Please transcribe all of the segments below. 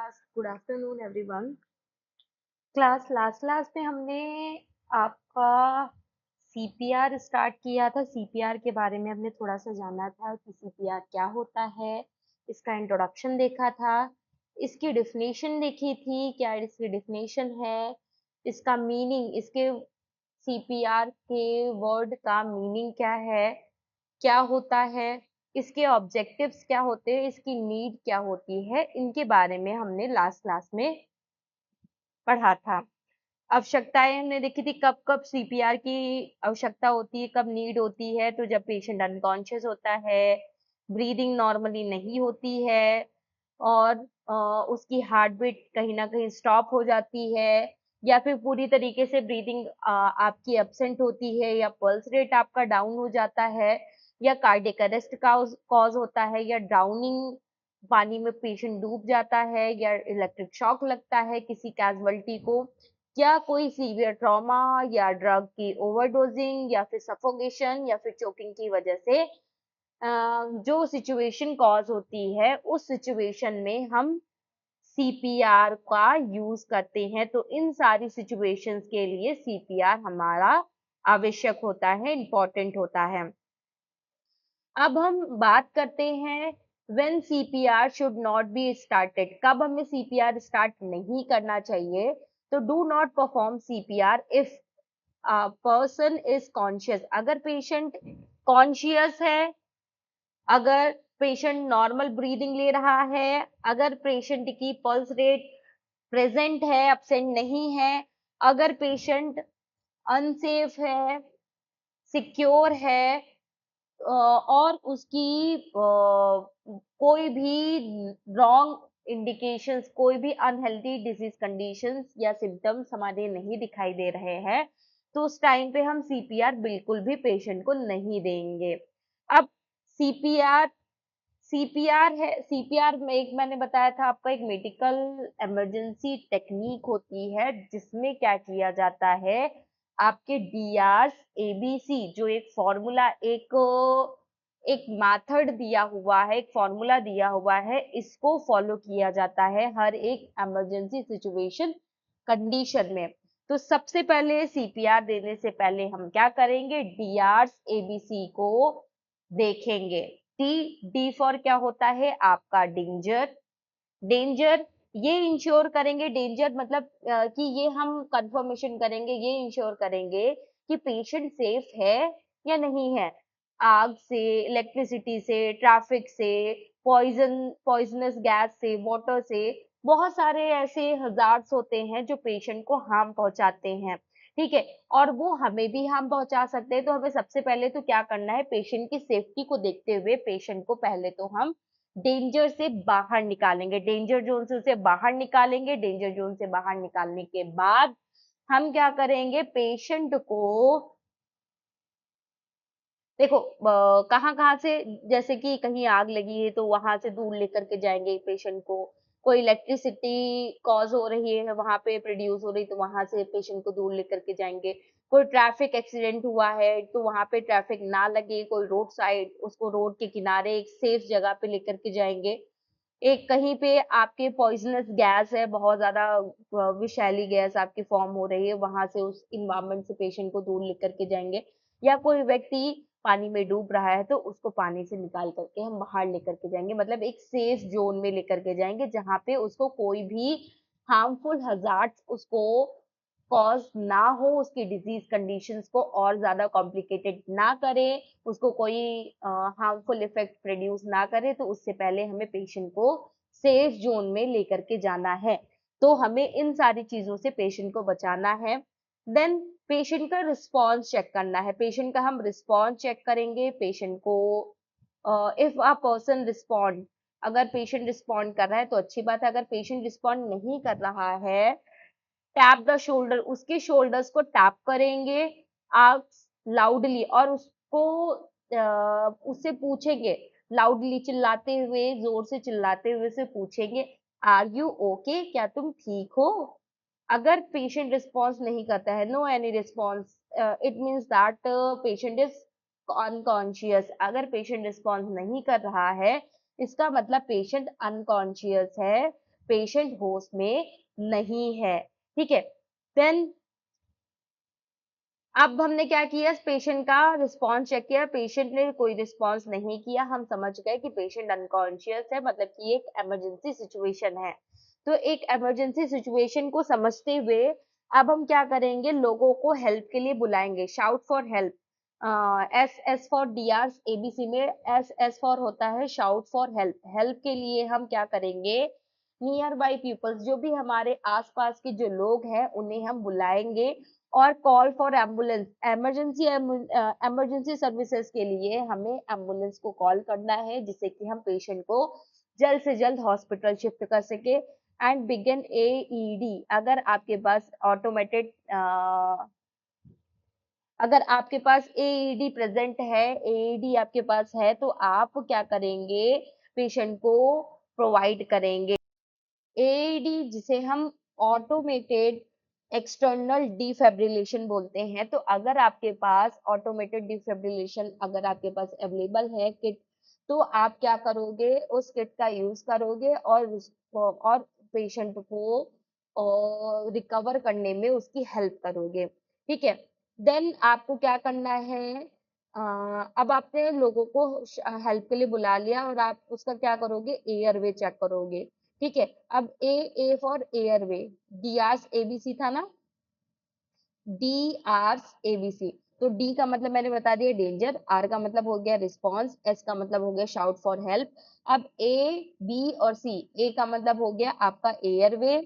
Good afternoon everyone. Last में हमने आपका सीपीआर स्टार्ट किया था। सीपीआर के बारे में हमने थोड़ा सा जाना था कि सीपीआर क्या होता है, इसका इंट्रोडक्शन देखा था, इसकी डेफिनेशन देखी थी, क्या इसकी डेफिनेशन है, इसका मीनिंग, इसके सीपीआर के वर्ड का मीनिंग क्या है, क्या होता है, इसके ऑब्जेक्टिव्स क्या होते हैं, इसकी नीड क्या होती है, इनके बारे में हमने लास्ट क्लास में पढ़ा था। आवश्यकताएं हमने देखी थी, कब कब सीपीआर की आवश्यकता होती है, कब नीड होती है। तो जब पेशेंट अनकॉन्शियस होता है, ब्रीदिंग नॉर्मली नहीं होती है और उसकी हार्ट बीट कहीं ना कहीं स्टॉप हो जाती है, या फिर पूरी तरीके से ब्रीदिंग आपकी एब्सेंट होती है, या पल्स रेट आपका डाउन हो जाता है, या कार्डियक अरेस्ट का कॉज होता है, या ड्राउनिंग, पानी में पेशेंट डूब जाता है, या इलेक्ट्रिक शॉक लगता है किसी कैजुअल्टी को, या कोई सीवियर ट्रॉमा, या ड्रग की ओवरडोजिंग, या फिर सफोकेशन, या फिर चोकिंग की वजह से जो सिचुएशन कॉज होती है, उस सिचुएशन में हम सीपीआर का यूज करते हैं। तो इन सारी सिचुएशंस के लिए सीपीआर हमारा आवश्यक होता है, इम्पोर्टेंट होता है। अब हम बात करते हैं when CPR should not be started, कब हमें सीपीआर स्टार्ट नहीं करना चाहिए। तो do not perform CPR if person is conscious, अगर पेशेंट कॉन्शियस है, अगर पेशेंट नॉर्मल ब्रीदिंग ले रहा है, अगर पेशेंट की पल्स रेट प्रेजेंट है, एब्सेंट नहीं है, अगर पेशेंट अनसेफ है, सिक्योर है, और उसकी कोई भी रॉन्ग इंडिकेशंस, कोई भी अनहेल्दी डिजीज कंडीशंस या सिम्टम्स हमारे नहीं दिखाई दे रहे हैं, तो उस टाइम पे हम सीपीआर बिल्कुल भी पेशेंट को नहीं देंगे। अब सीपीआर सीपीआर है, सीपीआर में एक मैंने बताया था आपका, एक मेडिकल इमरजेंसी टेक्निक होती है जिसमें क्या किया जाता है, आपके डीआर एबीसी जो एक फॉर्मूला, एक मेथड दिया हुआ है, एक फॉर्मूला दिया हुआ है, इसको फॉलो किया जाता है हर एक इमरजेंसी सिचुएशन कंडीशन में। तो सबसे पहले सीपीआर देने से पहले हम क्या करेंगे, डीआर एबीसी को देखेंगे। डी फॉर क्या होता है आपका, डेंजर। डेंजर ये इंश्योर करेंगे, डेंजर मतलब कि ये हम कंफर्मेशन करेंगे, ये इंश्योर करेंगे कि पेशेंट सेफ है या नहीं है। आग से, इलेक्ट्रिसिटी से, ट्रैफिक से, पॉइजनस गैस से, वाटर से, बहुत सारे ऐसे हजार्ड्स होते हैं जो पेशेंट को हार्म पहुंचाते हैं। ठीक है, और वो हमें भी हार्म पहुंचा सकते हैं। तो हमें सबसे पहले तो क्या करना है, पेशेंट की सेफ्टी को देखते हुए पेशेंट को पहले तो हम डेंजर से बाहर निकालेंगे, डेंजर जोन से उसे बाहर निकालेंगे। डेंजर जोन से बाहर निकालने के बाद हम क्या करेंगे, पेशेंट को देखो कहाँ कहाँ से, जैसे कि कहीं आग लगी है तो वहां से दूर लेकर के जाएंगे पेशेंट को, कोई इलेक्ट्रिसिटी कॉज हो रही है वहां पे प्रोड्यूस हो रही, तो वहां से पेशेंट को दूर लेकर के जाएंगे। कोई ट्रैफिक एक्सीडेंट हुआ है तो वहां पे ट्रैफिक ना लगे, कोई रोड साइड, उसको रोड के किनारे एक सेफ जगह पे लेकर के जाएंगे। एक कहीं पे आपके पॉइजनस गैस है, बहुत ज्यादा विषैली गैस आपकी फॉर्म हो रही है, वहां से उस इन्वायरमेंट से पेशेंट को दूर लेकर के जाएंगे। या कोई व्यक्ति पानी में डूब रहा है तो उसको पानी से निकाल करके हम बाहर लेकर के जाएंगे, मतलब एक सेफ जोन में लेकर के जाएंगे जहां पे उसको कोई भी हार्मफुल हजार्ड्स उसको कॉज ना हो, उसकी डिजीज कंडीशंस को और ज्यादा कॉम्प्लिकेटेड ना करे, उसको कोई हार्मफुल इफेक्ट प्रोड्यूस ना करे। तो उससे पहले हमें पेशेंट को सेफ जोन में लेकर के जाना है। तो हमें इन सारी चीजों से पेशेंट को बचाना है। देन पेशेंट का रिस्पॉन्स चेक करना है, पेशेंट का हम रिस्पॉन्स चेक करेंगे। पेशेंट को इफ अ पर्सन रिस्पॉन्ड, अगर पेशेंट रिस्पॉन्ड कर रहा है तो अच्छी बात है, अगर पेशेंट रिस्पॉन्ड नहीं कर रहा है, टैप द शोल्डर, उसके शोल्डर्स को टैप करेंगे आप लाउडली, और उसको उससे पूछेंगे, लाउडली चिल्लाते हुए, जोर से चिल्लाते हुए से पूछेंगे, आर यू ओके, क्या तुम ठीक हो। अगर पेशेंट रिस्पॉन्स नहीं करता है, no any response, it means that patient is unconscious. अगर पेशेंट रिस्पॉन्स नहीं कर रहा है, इसका मतलब पेशेंट अनकॉन्शियस है। पेशेंट होश में नहीं है, ठीक है। देन अब हमने क्या किया, पेशेंट का रिस्पॉन्स चेक किया, पेशेंट ने कोई रिस्पॉन्स नहीं किया, हम समझ गए कि पेशेंट अनकॉन्शियस है, मतलब कि एक इमरजेंसी सिचुएशन है। तो एक इमरजेंसी सिचुएशन को समझते हुए अब हम क्या करेंगे, लोगों को हेल्प के लिए बुलाएंगे, shout for help. S for DR, ABC में एस फॉर होता है शाउट फॉर हेल्प। हेल्प के लिए हम क्या करेंगे, नियर बाई पीपल्स, जो भी हमारे आसपास के जो लोग हैं उन्हें हम बुलाएंगे, और call for ambulance, emergency services के लिए हमें एम्बुलेंस को कॉल करना है, जिससे कि हम पेशेंट को जल्द से जल्द हॉस्पिटल शिफ्ट कर सके। एंड बिगिन एईडी, अगर आपके पास एईडी प्रेजेंट है, एईडी आपके पास है, तो आप क्या करेंगे, पेशेंट को प्रोवाइड करेंगे एईडी, जिसे हम ऑटोमेटेड एक्सटर्नल डिफिब्रिलेशन बोलते हैं। तो अगर आपके पास ऑटोमेटेड डिफिब्रिलेशन अगर आपके पास अवेलेबल है किट, तो आप क्या करोगे, उस किट का यूज करोगे और पेशेंट को रिकवर करने में उसकी हेल्प करोगे, ठीक है। देन आपको क्या करना है, अब आपने लोगों को हेल्प के लिए बुला लिया, और आप उसका क्या करोगे, एयरवे चेक करोगे, ठीक है। अब A for airway, D RS ABC था ना, डी आर्स एबीसी। तो डी का मतलब मैंने बता दिया डेंजर, आर का मतलब हो गया रिस्पॉन्स, एस का मतलब हो गया शाउट फॉर हेल्प। अब ए, बी और सी, ए का मतलब हो गया आपका airway,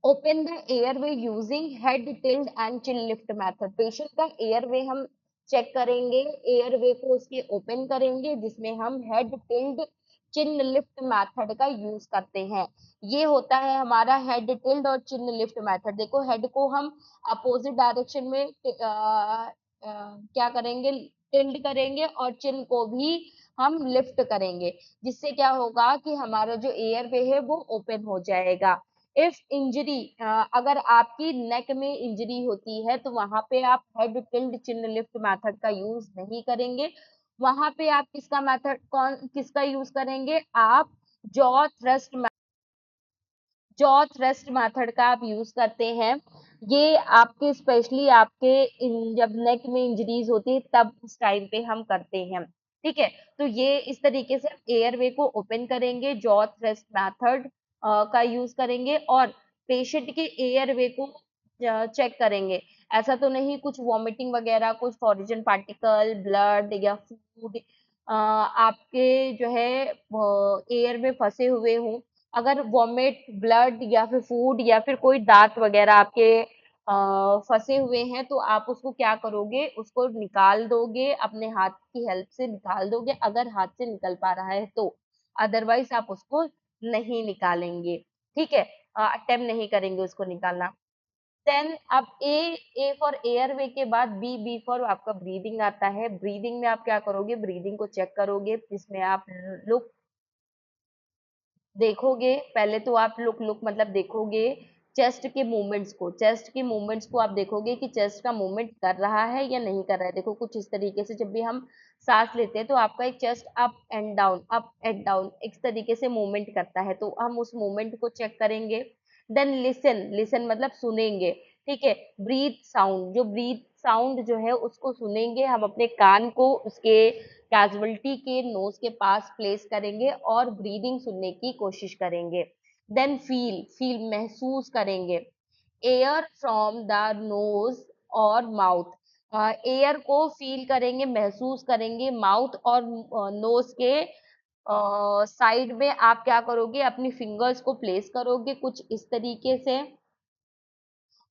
open the airway using head tilde and chin lift method. Patient का एयरवे हम चेक करेंगे, एयरवे को उसके ओपन करेंगे, जिसमें हम हेड टिल्ड चिन लिफ्ट मेथड का यूज करते हैं। ये होता है हमारा हेड टिल्ड और चिन लिफ्ट मेथड। देखो, हेड को हम अपोजिट डायरेक्शन में क्या करेंगे, टिल्ड करेंगे, और चिन को भी हम लिफ्ट करेंगे, जिससे क्या होगा कि हमारा जो एयरवे है वो ओपन हो जाएगा। इफ इंजरी, अगर आपकी नेक में इंजरी होती है, तो वहां पे आप हेड टिल्ड चिन लिफ्ट मेथड का यूज नहीं करेंगे। वहां पे आप किसका यूज करेंगे, आप jaw thrust jaw thrust method का आप यूज करते हैं। ये आपके स्पेशली जब नेक में इंजरीज होती है तब उस टाइम पे हम करते हैं, ठीक है। तो ये इस तरीके से एयरवे को ओपन करेंगे, जॉ थ्रस्ट मेथड का यूज करेंगे, और पेशेंट के एयरवे को चेक करेंगे। ऐसा तो नहीं कुछ वॉमिटिंग वगैरह, कुछ फॉरिजन पार्टिकल, ब्लड या फूड आपके जो है एयर में फंसे हुए हों। अगर वॉमिट, ब्लड या फिर फूड या फिर कोई दांत वगैरह आपके फंसे हुए हैं, तो आप उसको क्या करोगे, उसको निकाल दोगे, अपने हाथ की हेल्प से निकाल दोगे, अगर हाथ से निकल पा रहा है तो। अदरवाइज आप उसको नहीं निकालेंगे, ठीक है, अटेम्प्ट नहीं करेंगे उसको निकालना। देन अब ए फॉर एयरवे के बाद बी फॉर आपका ब्रीदिंग आता है। ब्रीदिंग में आप क्या करोगे, ब्रीदिंग को चेक करोगे, जिसमें आप लुक देखोगे। पहले तो आप लुक मतलब देखोगे चेस्ट के मूवमेंट्स को आप देखोगे कि चेस्ट का मूवमेंट कर रहा है या नहीं कर रहा है। देखो, कुछ इस तरीके से जब भी हम सांस लेते हैं तो आपका एक चेस्ट अप एंड डाउन इस तरीके से मूवमेंट करता है, तो हम उस मूवमेंट को चेक करेंगे। देन लिसन मतलब सुनेंगे, ठीक है। ब्रीथ साउंड जो है उसको सुनेंगे, हम अपने कान को उसके कैजुअलिटी के नोज के पास प्लेस करेंगे और ब्रीदिंग सुनने की कोशिश करेंगे। देन फील महसूस करेंगे एयर फ्रॉम द नोज और माउथ। एयर को फील करेंगे, महसूस करेंगे, माउथ और नोज के साइड में आप क्या करोगे, अपनी फिंगर्स को प्लेस करोगे कुछ इस तरीके से,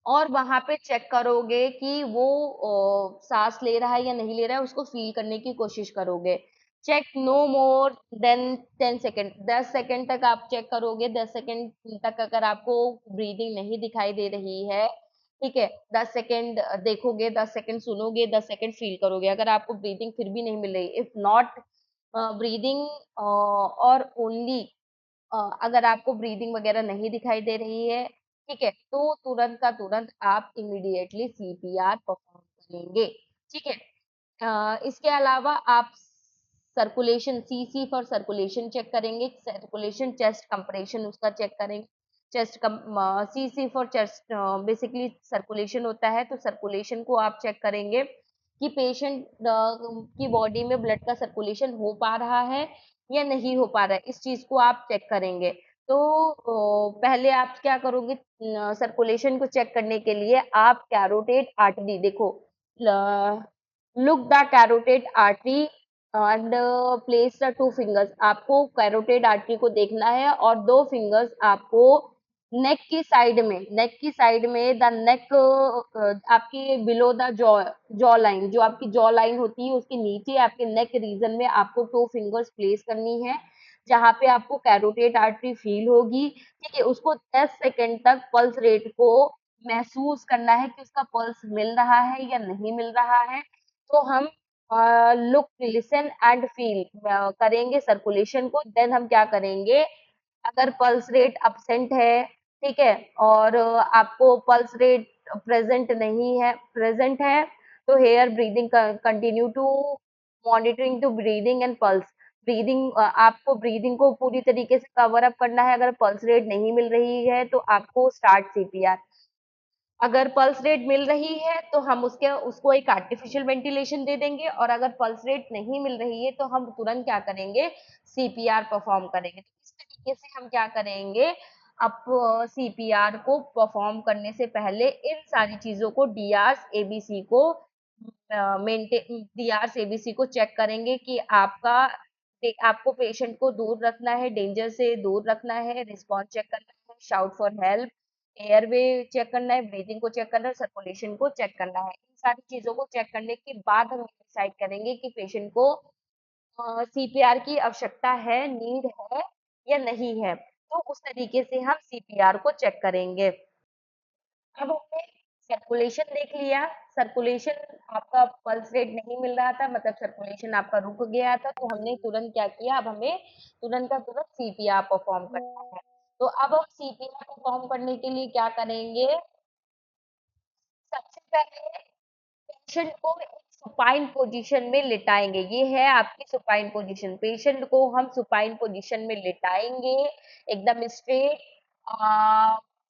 और वहां पे चेक करोगे कि वो सांस ले रहा है या नहीं ले रहा है, उसको फील करने की कोशिश करोगे। Check no more than 10 second, 10 second तक आप चेक करोगे। 10 सेकेंड तक अगर आपको ब्रीदिंग नहीं दिखाई दे रही है, ठीक है, 10 सेकेंड देखोगे, 10 सेकेंड सुनोगे, 10 सेकेंड फील करोगे। अगर आपको ब्रीदिंग फिर भी नहीं मिल रही, इफ नॉट ब्रीदिंग और ओनली अगर आपको ब्रीदिंग वगैरह नहीं दिखाई दे रही है, ठीक है, तो तुरंत का तुरंत आप इमीडिएटली सीपीआर परफॉर्म करेंगे, ठीक है। इसके अलावा आप circulation, C for circulation check करेंगे, सर्कुलेशन, चेस्ट कंप्रेशन उसका चेक करेंगे, चेस्ट कम C for chest basically circulation होता है, तो सर्कुलेशन को आप चेक करेंगे कि पेशेंट की बॉडी में ब्लड का सर्कुलेशन हो पा रहा है या नहीं हो पा रहा है, इस चीज को आप चेक करेंगे। तो पहले आप क्या करोगे, सर्कुलेशन को चेक करने के लिए आप कैरोटिड आर्टरी देखो, look the carotid artery and place the two fingers, आपको कैरोटिड आर्टरी को देखना है और दो फिंगर्स आपको नेक की साइड में द नेक आपकी बिलो द जॉ लाइन, जो आपकी जॉ लाइन होती है उसके नीचे आपके नेक रीजन में आपको टू फिंगर्स प्लेस करनी है, जहां पे आपको कैरोटिड आर्टरी फील होगी। ठीक है, उसको 10 सेकंड तक पल्स रेट को महसूस करना है कि उसका पल्स मिल रहा है या नहीं मिल रहा है। तो हम लुक, लिसन एंड फील करेंगे सर्कुलेशन को। देन हम क्या करेंगे, अगर पल्स रेट अब्सेंट है, ठीक है, और आपको पल्स रेट प्रेजेंट है, तो here breathing continue to monitoring to breathing and pulse. आपको ब्रीदिंग को पूरी तरीके से कवर अप करना है। अगर पल्स रेट नहीं मिल रही है तो आपको स्टार्ट सीपीआर। अगर पल्स रेट मिल रही है तो हम उसको एक आर्टिफिशियल वेंटिलेशन दे देंगे, और अगर पल्स रेट नहीं मिल रही है तो हम तुरंत क्या करेंगे, सीपीआर परफॉर्म करेंगे। तो इस तरीके से हम क्या करेंगे, अब सीपीआर को परफॉर्म करने से पहले इन सारी चीजों को डीआरस एबीसी को मेंटेन, डीआरस एबीसी को चेक करेंगे कि आपको पेशेंट को दूर रखना है, डेंजर से दूर रखना है, रिस्पॉन्स चेक करना है, shout for help, airway check करना है, ब्रीदिंग को चेक करना है, सर्कुलेशन को चेक करना है। इन सारी चीजों को चेक करने के बाद हम डिसाइड करेंगे कि पेशेंट को सीपीआर की आवश्यकता है, नीड है या नहीं है। तो उस तरीके से हम सीपीआर को चेक करेंगे। अब हमने सर्कुलेशन देख लिया, सर्कुलेशन आपका पल्स रेट नहीं मिल रहा था, मतलब सर्कुलेशन आपका रुक गया था, तो हमने तुरंत क्या किया, अब हमें तुरंत का तुरंत सीपीआर परफॉर्म करना है। तो अब हम सीपीआर परफॉर्म करने के लिए क्या करेंगे, सबसे पहले पेशेंट को एक सुपाइन पोजीशन में लिटाएंगे। ये है आपकी सुपाइन पोजीशन, पेशेंट को हम सुपाइन पोजीशन में लिटाएंगे, एकदम स्ट्रेट,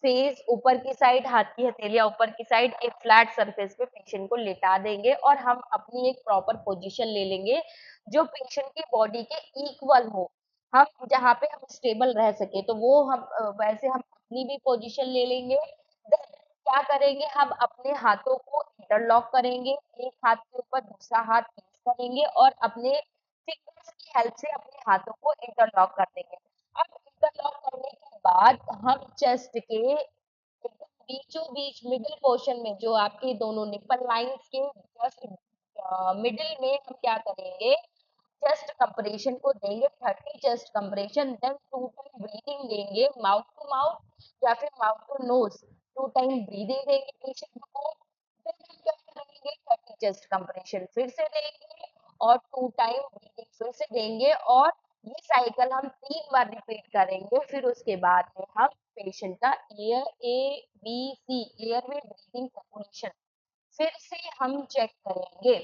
फेस ऊपर की साइड, हाथ की हथेलियां ऊपर की साइड, एक फ्लैट सरफेस पे पेशेंट को लिटा देंगे, और हम अपनी एक प्रॉपर पोजीशन ले लेंगे जो पेशेंट की बॉडी के इक्वल हो, हम जहाँ पे हम स्टेबल रह सके, तो वो हम वैसे हम अपनी भी पोजीशन ले लेंगे। Then क्या करेंगे, हम अपने हाथों को इंटरलॉक करेंगे, एक हाथ के ऊपर दूसरा हाथ प्लेस करेंगे और अपने फिंगर्स की हेल्प से अपने हाथों को इंटरलॉक कर देंगे। अब इंटरलॉक करने के बाद हम चेस्ट के एकदम बीचों बीच मिडिल पोर्शन में, जो आपके दोनों निपल लाइंस के जस्ट मिडिल में, हम क्या करेंगे, चेस्ट कंप्रेशन को देंगे, 30 chest compression, then 2 time breathing देंगे, माउथ टू माउथ या फिर mouth to nose, 2 time breathing देंगे पेशेंट को। फिर हम क्या करेंगे, 30 चेस्ट कंप्रेशन फिर से देंगे और 2 टाइम ब्रीदिंग फिर से देंगे, और ये साइकिल हम 3 बार रिपीट करेंगे। फिर उसके बाद में हम पेशेंट का एबीसी, एयरवे ब्रीदिंग सर्कुलेशन, फिर से हम चेक करेंगे।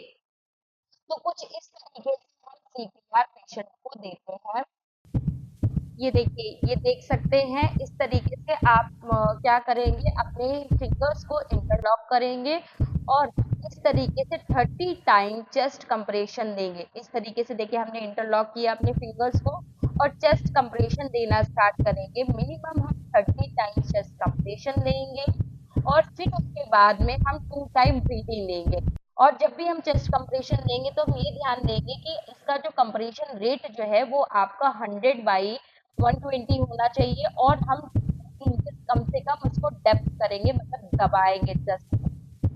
तो कुछ इस तरीके से हम सीपीआर पेशेंट को देते हैं। ये देखिए, ये देख सकते हैं, इस तरीके से आप क्या करेंगे, अपने फिंगर्स को इंटरलॉक करेंगे और इस तरीके से 30 टाइम चेस्ट कंप्रेशन देंगे। इस तरीके से देखिए, हमने इंटरलॉक किया अपने फिंगर्स को और चेस्ट कंप्रेशन देना स्टार्ट करेंगे। मिनिमम हम 30 टाइम चेस्ट कंप्रेशन देंगे और फिर उसके बाद में हम 2 टाइम ब्रीदिंग देंगे। और जब भी हम चेस्ट कंप्रेशन देंगे तो हम ये ध्यान देंगे कि इसका जो कंप्रेशन रेट जो है वो आपका 100/120 होना चाहिए, और हम कम से कम उसको डेप्थ करेंगे, मतलब दबाएंगे चेस्ट को,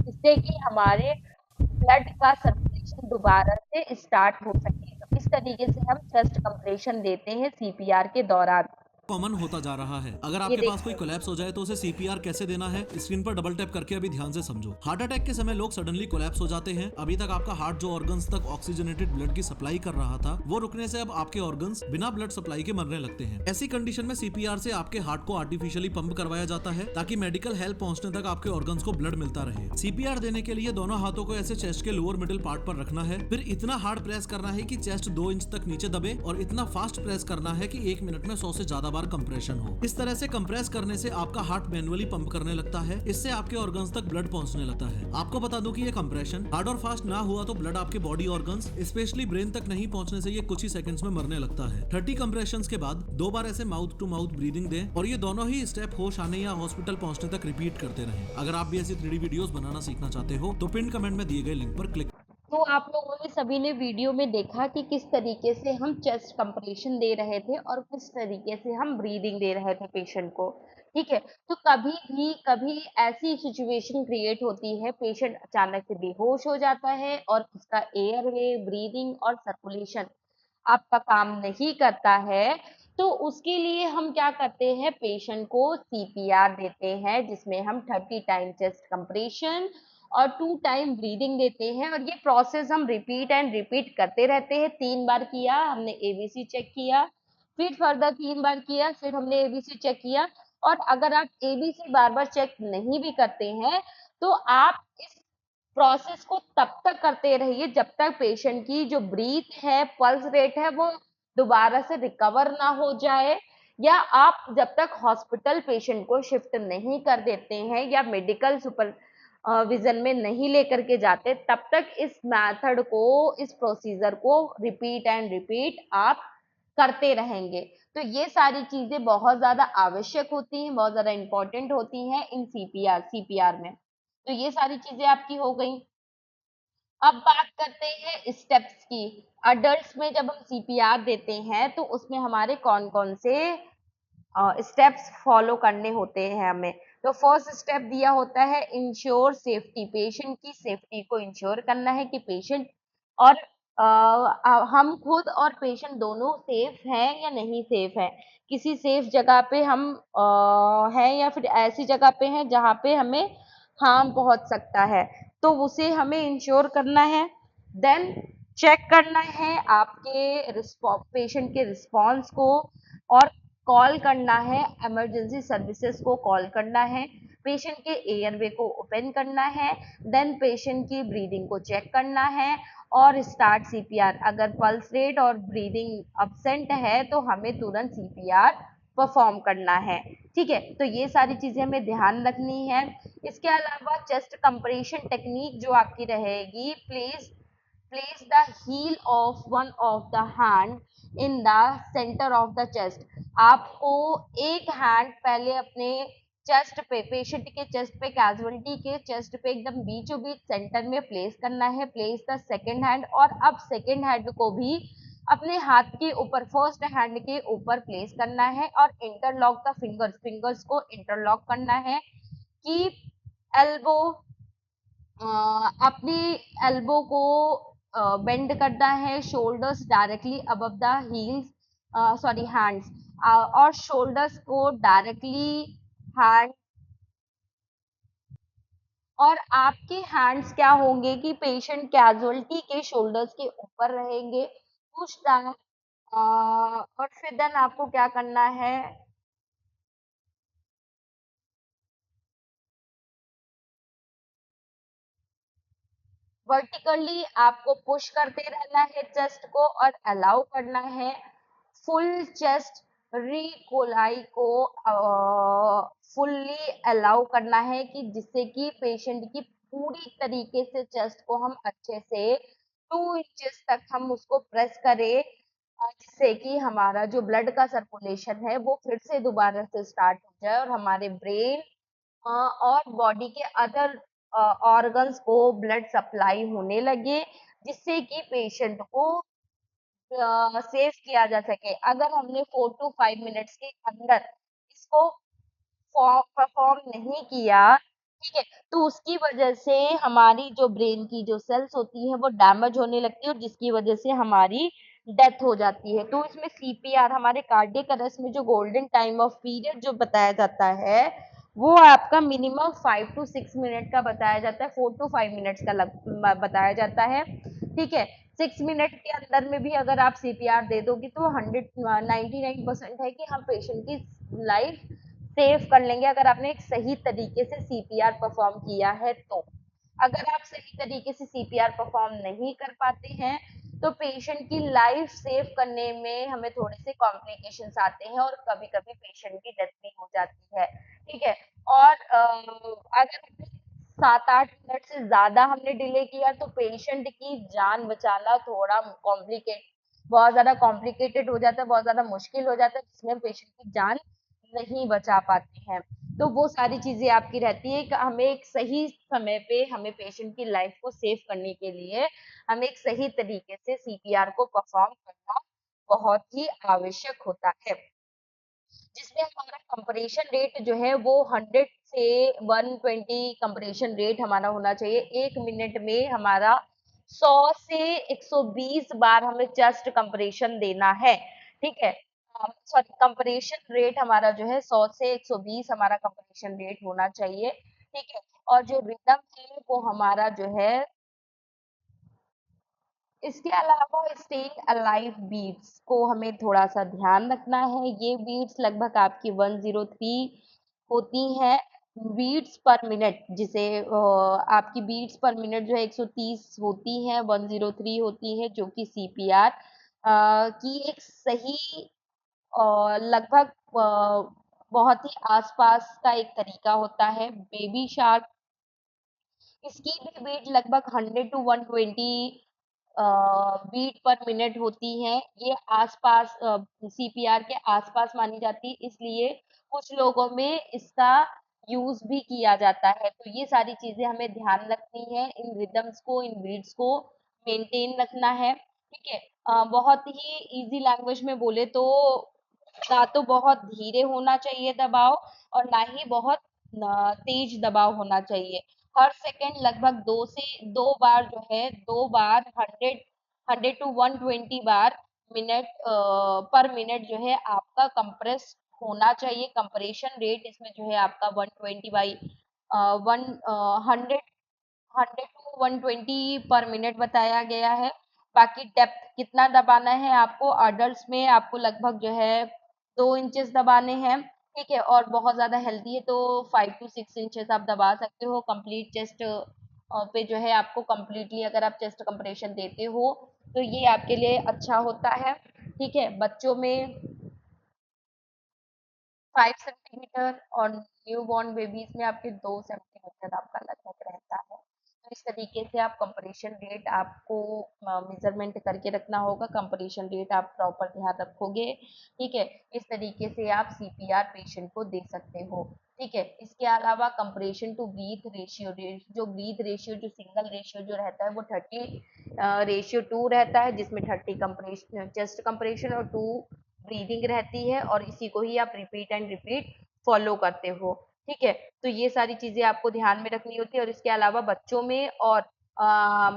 जिससे कि हमारे ब्लड का सर्कुलेशन दोबारा से स्टार्ट हो सके। तो इस तरीके से हम चेस्ट कंप्रेशन देते हैं सीपीआर के दौरान। कॉमन होता जा रहा है। अगर ये आपके पास कोई देखिए, कोलैप्स हो जाए तो उसे सीपीआर कैसे देना है, स्क्रीन पर डबल टैप करके अभी ध्यान से समझो। हार्ट अटैक के समय लोग सडनली कोलैप्स हो जाते हैं। अभी तक आपका हार्ट जो ऑर्गन्स तक ऑक्सीजनेटेड ब्लड की सप्लाई कर रहा था, वो रुकने से अब आपके ऑर्गन्स बिना ब्लड सप्लाई के मरने लगते हैं। ऐसी कंडीशन में सीपीआर से आपके हार्ट को आर्टिफिशियली पंप करवाया जाता है ताकि मेडिकल हेल्प पहुंचने तक आपके ऑर्गन्स को ब्लड मिलता रहे। सीपीआर देने के लिए दोनों हाथों को ऐसे चेस्ट के लोअर मिडिल पार्ट पर रखना है, फिर इतना हार्ड प्रेस करना है कि चेस्ट 2 इंच तक नीचे दबे और इतना फास्ट प्रेस करना है कि 1 मिनट में 100 से ज्यादा बार कंप्रेशन हो। इस तरह से कंप्रेस करने से आपका हार्ट मैनुअली पंप करने लगता है। इससे आपके ऑर्गन्स तक ब्लड पहुंचने लगता है। आपको बता दूं कि ये कंप्रेशन हार्ड और फास्ट ना हुआ तो ब्लड आपके बॉडी ऑर्गन्स स्पेशली ब्रेन तक नहीं पहुंचने से ये कुछ ही सेकंड्स में मरने लगता है। 30 कंप्रेशन के बाद 2 बार ऐसे माउथ टू माउथ ब्रीदिंग दें और ये दोनों ही स्टेप होश आने या हॉस्पिटल पहुंचने तक रिपीट करते रहें। अगर आप भी ऐसी 3D वीडियोस बनाना सीखना चाहते हो तो पिन कमेंट में दिए गए लिंक पर क्लिक। तो आप लोगों ने सभी ने वीडियो में देखा कि किस तरीके से हम चेस्ट कंप्रेशन दे रहे थे और किस तरीके से हम ब्रीदिंग दे रहे थे पेशेंट को। ठीक है, तो कभी ऐसी सिचुएशन क्रिएट होती है, पेशेंट अचानक से बेहोश हो जाता है और उसका एयरवे, ब्रीदिंग और सर्कुलेशन आपका काम नहीं करता है, तो उसके लिए हम क्या करते हैं, पेशेंट को सीपीआर देते हैं, जिसमें हम 30 टाइम चेस्ट कंप्रेशन और 2 टाइम ब्रीदिंग देते हैं और ये प्रोसेस हम रिपीट एंड रिपीट करते रहते हैं। 3 बार किया, हमने एबीसी चेक किया, फिर फर्दर 3 बार किया, फिर हमने एबीसी चेक किया। और अगर आप एबीसी बार-बार चेक नहीं भी करते हैं, तो आप इस प्रोसेस को तब तक करते रहिए जब तक पेशेंट की जो ब्रीथ है, पल्स रेट है, वो दोबारा से रिकवर ना हो जाए, या आप जब तक हॉस्पिटल पेशेंट को शिफ्ट नहीं कर देते हैं या मेडिकल सुपर विजन में नहीं लेकर के जाते, तब तक इस मेथड को, इस प्रोसीजर को रिपीट एंड रिपीट आप करते रहेंगे। तो ये सारी चीजें बहुत ज्यादा आवश्यक होती हैं, बहुत ज्यादा इंपॉर्टेंट होती हैं इन सीपीआर में। तो ये सारी चीजें आपकी हो गई। अब बात करते हैं स्टेप्स की। अडल्ट्स में जब हम सीपीआर देते हैं तो उसमें हमारे कौन-कौन से स्टेप्स फॉलो करने होते हैं हमें। तो फर्स्ट स्टेप दिया होता है इंश्योर सेफ्टी, पेशेंट की सेफ्टी को इंश्योर करना है कि पेशेंट और हम खुद और पेशेंट दोनों सेफ हैं या नहीं सेफ है। किसी सेफ जगह पे हम हैं या फिर ऐसी जगह पे हैं जहाँ पे हमें हार्म पहुंच सकता है, तो उसे हमें इंश्योर करना है। देन चेक करना है आपके पेशेंट के रिस्पॉन्स को और कॉल करना है, इमरजेंसी सर्विसेज को कॉल करना है, पेशेंट के एयरवे को ओपन करना है, देन पेशेंट की ब्रीदिंग को चेक करना है और स्टार्ट सीपीआर। अगर पल्स रेट और ब्रीदिंग अब्सेंट है तो हमें तुरंत सीपीआर परफॉर्म करना है। ठीक है, तो ये सारी चीजें हमें ध्यान रखनी है। इसके अलावा चेस्ट कंप्रेशन टेक्निक जो आपकी रहेगी, please place the heel of one of the hand in the center of the chest। आपको एक हैंड पहले अपने चेस्ट पे, पेशेंट के चेस्ट पे, कैजुअलिटी के चेस्ट पे एकदम बीचों बीच सेंटर में प्लेस करना है। प्लेस द सेकंड हैंड, और अब सेकंड हैंड को भी अपने हाथ के ऊपर, फर्स्ट हैंड के ऊपर प्लेस करना है और इंटरलॉक द फिंगर्स को इंटरलॉक करना है। कीप एल्बो, अपनी एल्बो को बेंड करना है, shoulders directly above the heels, sorry hands, और शोल्डर्स को डायरेक्टली हैंड, और आपके हैंड्स क्या होंगे कि पेशेंट कैजुअलिटी के शोल्डर्स के ऊपर रहेंगे। पुश दैट, और फिर देन आपको क्या करना है, वर्टिकली आपको पुश करते रहना है चेस्ट को और अलाउ करना है फुल चेस्ट रिकोलाई को फुल्ली अलाउ करना है, कि जिससे कि पेशेंट की पूरी तरीके से चेस्ट को हम अच्छे से 2 इंचेस तक हम उसको प्रेस करें, जिससे कि हमारा जो ब्लड का सर्कुलेशन है वो फिर से दोबारा से स्टार्ट हो जाए और हमारे ब्रेन और बॉडी के अदर ऑर्गन्स को ब्लड सप्लाई होने लगे, जिससे कि पेशेंट को सेव किया जा सके। अगर हमने 4 टू 5 मिनट्स के अंदर इसको परफॉर्म नहीं किया, ठीक है, तो उसकी वजह से हमारी जो ब्रेन की जो सेल्स होती हैं वो डैमेज होने लगती है और जिसकी वजह से हमारी डेथ हो जाती है। तो इसमें सीपीआर हमारे कार्डियक अरेस्ट में जो गोल्डन टाइम ऑफ पीरियड जो बताया जाता है, वो आपका मिनिमम 5 टू 6 मिनट का बताया जाता है, 4 टू 5 मिनट्स का बताया जाता है। ठीक है, 6 मिनट के अंदर में भी अगर आप सीपीआर दे दोगे तो 99% है कि हम पेशेंट की लाइफ सेव कर लेंगे, अगर आपने एक सही तरीके से सीपीआर परफॉर्म किया है तो। अगर आप सही तरीके से सीपीआर परफॉर्म नहीं कर पाते हैं तो पेशेंट की लाइफ सेव करने में हमें थोड़े से कॉम्प्लिकेशंस आते हैं और कभी-कभी पेशेंट की डेथ भी हो जाती है। ठीक है, और अगर 7-8 मिनट से ज़्यादा हमने डिले किया तो पेशेंट की जान बचाना थोड़ा बहुत ज़्यादा कॉम्प्लिकेटेड हो जाता है, बहुत ज़्यादा मुश्किल हो जाता है, जिसमें पेशेंट की जान नहीं बचा पाते हैं। तो वो सारी चीज़ें आपकी रहती है कि हमें एक सही समय पे हमें पेशेंट की लाइफ को सेव करने के लिए हमें एक सही तरीके से सीपीआर को परफॉर्म करना बहुत ही आवश्यक होता है, जिसमें हमारा कंप्रेशन रेट जो है वो 100 से 120 कंप्रेशन रेट हमारा होना चाहिए। 1 मिनट में हमारा 100 से 120 बार हमें चेस्ट कंप्रेशन देना है। ठीक है, सॉरी, कंप्रेशन रेट हमारा जो है 100 से 120 हमारा कंप्रेशन रेट होना चाहिए। ठीक है, और जो रिदम है वो हमारा जो है, इसके अलावा स्टेइंग अलाइव बीट्स को हमें थोड़ा-सा ध्यान रखना है। ये बीट्स लगभग आपकी 103 होती हैं बीट्स पर मिनट, जिसे आपकी बीट्स पर मिनट जो है 130 होती हैं, 103 होती है, जो कि सीपीआर की एक सही लगभग बहुत ही आस-पास का एक तरीका होता है। बेबी शार्क, इसकी भी बीट लगभग 100 टू 120 बीट पर मिनट होती हैं। ये आसपास सीपीआर के आसपास मानी जाती है, इसलिए कुछ लोगों में इसका यूज भी किया जाता है। तो ये सारी चीजें हमें ध्यान रखनी है, इन रिदम्स को, इन बीट्स को मेंटेन रखना है। ठीक है, बहुत ही इजी लैंग्वेज में बोले तो ना तो बहुत धीरे होना चाहिए दबाव और ना ही बहुत तेज दबाव होना चाहिए। हर सेकंड लगभग 2 बार जो है, 2 बार 100 टू 120 बार मिनट पर मिनट जो है आपका कंप्रेस होना चाहिए। कंप्रेशन रेट इसमें जो है आपका 120 बाई 100 टू 120 पर मिनट बताया गया है। बाकी डेप्थ कितना दबाना है आपको, अडल्ट में आपको लगभग जो है 2 इंचेस दबाने हैं। ठीक है, और बहुत ज्यादा हेल्दी है तो 5 टू 6 इंचेस आप दबा सकते हो। कंप्लीट चेस्ट पे जो है आपको कंप्लीटली अगर आप चेस्ट कंप्रेशन देते हो तो ये आपके लिए अच्छा होता है। ठीक है, बच्चों में 5 सेंटीमीटर और न्यूबॉर्न बेबीज में आपके 2 सेंटीमीटर आपका लगभग रहता है। तो इस तरीके से आप कंपटीशन रेट आपको मेजरमेंट करके रखना होगा। कंपटीशन रेट आप प्रॉपर ध्यान रखोगे, ठीक है, इस तरीके से आप सीपीआर पेशेंट को दे सकते हो। ठीक है, इसके अलावा कंप्रेशन टू ब्रीथ रेशियो, जो ब्रीथ रेशियो जो सिंगल रेशियो जो रहता है वो 30:2 रहता है, जिसमें 30 कंप्रेशन चेस्ट कंप्रेशन और 2 ब्रीदिंग रहती है, और इसी को ही आप रिपीट एंड रिपीट फॉलो करते हो। ठीक है, तो ये सारी चीजें आपको ध्यान में रखनी होती है। और इसके अलावा बच्चों में, और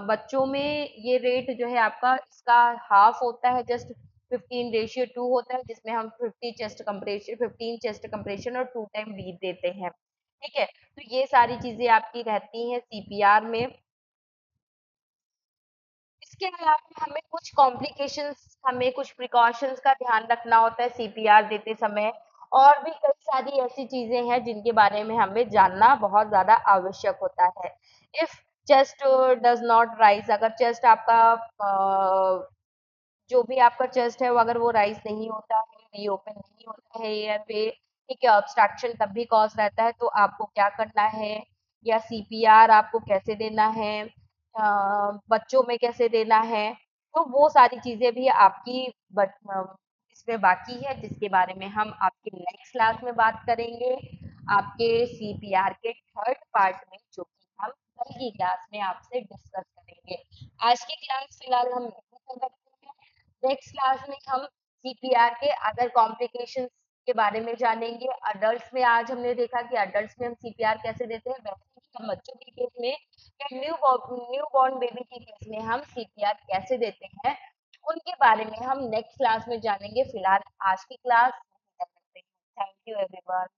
बच्चों में ये रेट जो है आपका इसका हाफ होता है, जस्ट 15:2 होता है, जिसमें हम 15 चेस्ट कंप्रेशन और 2 टाइम ब्रीथ देते हैं। ठीक है, तो ये सारी चीजें आपकी रहती हैं सीपीआर में। इसके अलावा हमें कुछ प्रिकॉशंस का ध्यान रखना होता है सीपीआर देते समय, और भी कई सारी ऐसी चीजें हैं जिनके बारे में हमें जानना बहुत ज्यादा आवश्यक होता है। If chest does not rise, अगर चेस्ट आपका जो भी आपका चेस्ट है वो अगर वो राइज नहीं होता है, रीओपन नहीं होता है एयर वे, ठीक है, ऑब्स्ट्रक्शन तब भी कॉज रहता है, तो आपको क्या करना है, या सीपीआर आपको कैसे देना है, बच्चों में कैसे देना है, तो वो सारी चीजें भी आपकी इसमें बाकी है, जिसके बारे में हम आपके नेक्स्ट क्लास में बात करेंगे, आपके सीपीआर के थर्ड पार्ट में, जो कि हम कल की क्लास में आपसे डिस्कस करेंगे। आज की क्लास फिलहाल हम यहीं पर रखते हैं। नेक्स्ट क्लास में हम सीपीआर के अदर कॉम्प्लिकेशंस के बारे में जानेंगे। अडल्ट्स में आज हमने देखा कि अडल्ट्स में हम सीपीआर कैसे देते हैं, वैसे ही हम बच्चों के केस में या न्यू बॉर्न बेबी के केस में हम सीपीआर कैसे देते हैं, उनके बारे में हम नेक्स्ट क्लास में जानेंगे। फिलहाल आज की क्लास थैंक यू एवरीवन।